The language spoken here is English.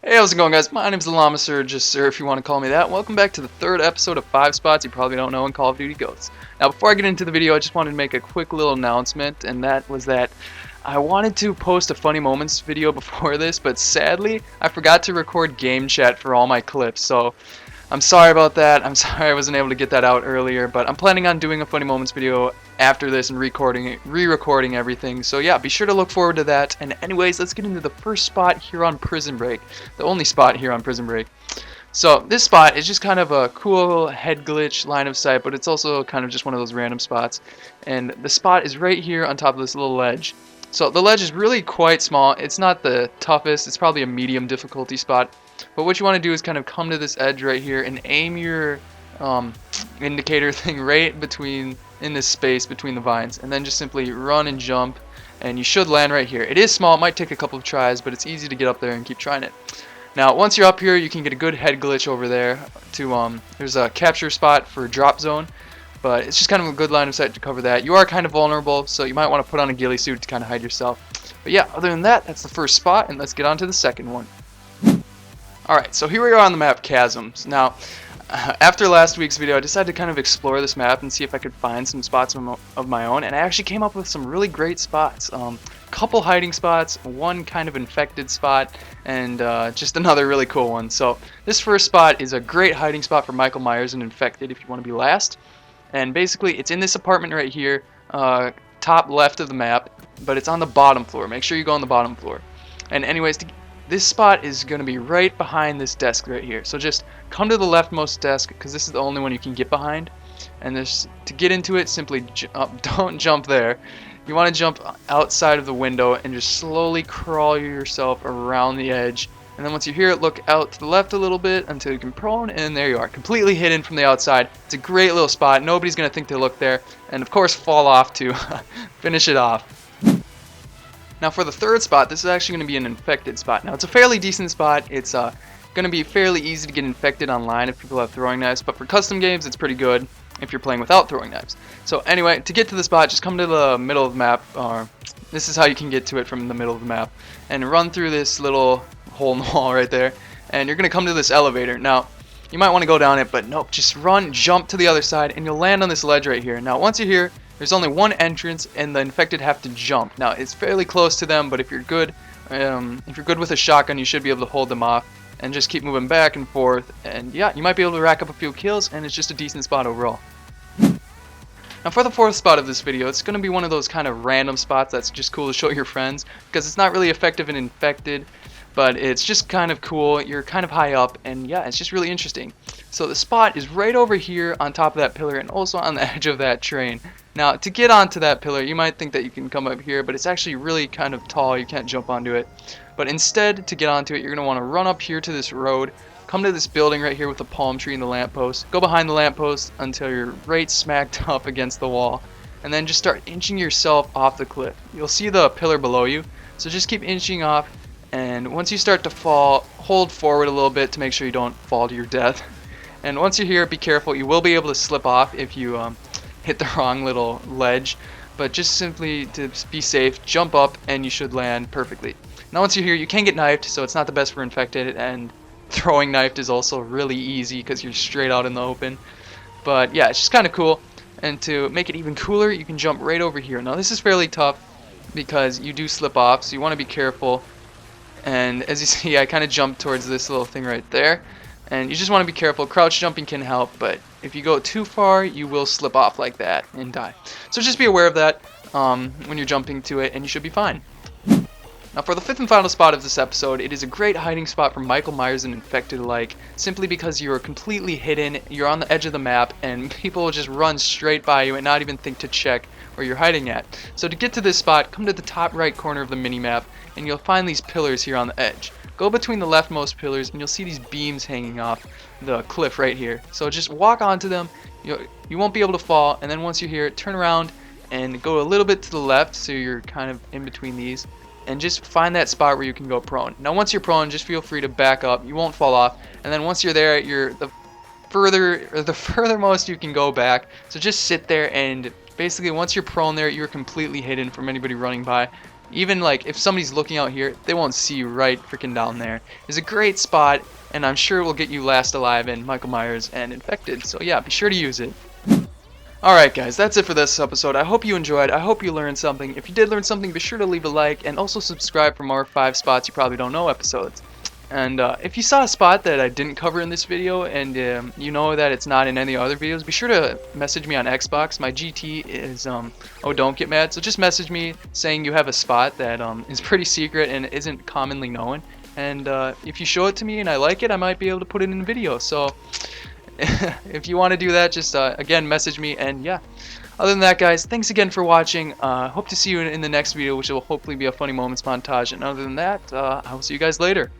Hey, how's it going, guys? My name's the Llama Sir, just Sir if you want to call me that. Welcome back to the third episode of 5 Spots You Probably Don't Know in Call of Duty Ghosts. Now, before I get into the video, I just wanted to make a quick little announcement, and that was that I wanted to post a funny moments video before this, but sadly, I forgot to record game chat for all my clips, so I'm sorry about that. I'm sorry I wasn't able to get that out earlier, but I'm planning on doing a funny moments video after this and re-recording everything. So yeah, be sure to look forward to that. And anyways, let's get into the first spot here on Prison Break. The only spot here on Prison Break. So this spot is just kind of a cool head glitch line of sight, but it's also kind of just one of those random spots. And the spot is right here on top of this little ledge. So the ledge is really quite small. It's not the toughest. It's probably a medium difficulty spot. But what you want to do is kind of come to this edge right here and aim your indicator thing right in this space between the vines, and then just simply run and jump, and you should land right here. It is small, it might take a couple of tries, but it's easy to get up there and keep trying it. Now once you're up here, you can get a good head glitch over there to there's a capture spot for drop zone, but it's just kind of a good line of sight to cover that. You are kind of vulnerable, so you might want to put on a ghillie suit to kind of hide yourself. But yeah, other than that, that's the first spot, and let's get on to the second one. Alright, so here we are on the map Chasms. Now, after last week's video, I decided to kind of explore this map and see if I could find some spots of my own, and I actually came up with some really great spots. Couple hiding spots, one kind of infected spot, and just another really cool one. So this first spot is a great hiding spot for Michael Myers and infected if you want to be last. And basically, it's in this apartment right here, top left of the map, but it's on the bottom floor. Make sure you go on the bottom floor. And anyways, this spot is going to be right behind this desk right here. So just come to the leftmost desk, because this is the only one you can get behind. And to get into it, simply don't jump there. You want to jump outside of the window and just slowly crawl yourself around the edge. And then once you're here, look out to the left a little bit until you can prone, and there you are, completely hidden from the outside. It's a great little spot. Nobody's going to think to look there. And of course, fall off to finish it off. Now for the third spot, this is actually going to be an infected spot. Now it's a fairly decent spot. It's going to be fairly easy to get infected online if people have throwing knives, but for custom games it's pretty good if you're playing without throwing knives. So anyway, to get to the spot, just come to the middle of the map, or this is how you can get to it from the middle of the map, and run through this little hole in the wall right there, and you're going to come to this elevator. Now you might want to go down it, but nope, just run, jump to the other side, and you'll land on this ledge right here. Now once you're here, there's only one entrance, and the infected have to jump. Now it's fairly close to them, but if you're good with a shotgun, you should be able to hold them off and just keep moving back and forth. And yeah, you might be able to rack up a few kills, and it's just a decent spot overall. Now for the fourth spot of this video, it's going to be one of those kind of random spots that's just cool to show your friends, because it's not really effective in infected, but it's just kind of cool. You're kind of high up, and yeah, it's just really interesting. So the spot is right over here on top of that pillar, and also on the edge of that train. Now to get onto that pillar, you might think that you can come up here, but it's actually really kind of tall. You can't jump onto it. But instead, to get onto it, you're going to want to run up here to this road, come to this building right here with the palm tree and the lamppost, go behind the lamppost until you're right smacked up against the wall, and then just start inching yourself off the cliff. You'll see the pillar below you, so just keep inching off, and once you start to fall, hold forward a little bit to make sure you don't fall to your death. And once you're here, be careful. You will be able to slip off if you hit the wrong little ledge, but just simply to be safe, jump up and you should land perfectly. Now once you're here, you can get knifed, so it's not the best for infected, and throwing knifed is also really easy because you're straight out in the open. But yeah, it's just kind of cool. And to make it even cooler, you can jump right over here. Now this is fairly tough because you do slip off, so you want to be careful. And as you see, I kind of jumped towards this little thing right there. And you just want to be careful. Crouch jumping can help, but if you go too far, you will slip off like that and die. So just be aware of that when you're jumping to it, and you should be fine. Now for the fifth and final spot of this episode, it is a great hiding spot for Michael Myers and infected alike, simply because you are completely hidden, you're on the edge of the map, and people will just run straight by you and not even think to check where you're hiding at. So to get to this spot, come to the top right corner of the mini-map, and you'll find these pillars here on the edge. Go between the leftmost pillars, and you'll see these beams hanging off the cliff right here. So just walk onto them, you won't be able to fall, and then once you're here, turn around and go a little bit to the left, so you're kind of in between these, and just find that spot where you can go prone. Now once you're prone, just feel free to back up. You won't fall off, and then once you're there, you're the furthermost you can go back. So just sit there, and basically once you're prone there, you're completely hidden from anybody running by. Even like if somebody's looking out here, they won't see you right freaking down there. It's a great spot, and I'm sure it will get you last alive and Michael Myers and infected. So yeah, be sure to use it. Alright guys, that's it for this episode. I hope you enjoyed. I hope you learned something. If you did learn something, be sure to leave a like and also subscribe for more 5 spots you probably don't know episodes. And if you saw a spot that I didn't cover in this video and you know that it's not in any other videos, be sure to message me on Xbox. My GT is, oh, don't get mad. So just message me saying you have a spot that is pretty secret and isn't commonly known. And if you show it to me and I like it, I might be able to put it in a video. So if you want to do that, just again message me. And yeah, other than that, guys, thanks again for watching. Hope to see you in the next video, which will hopefully be a funny moments montage. And other than that, I will see you guys later.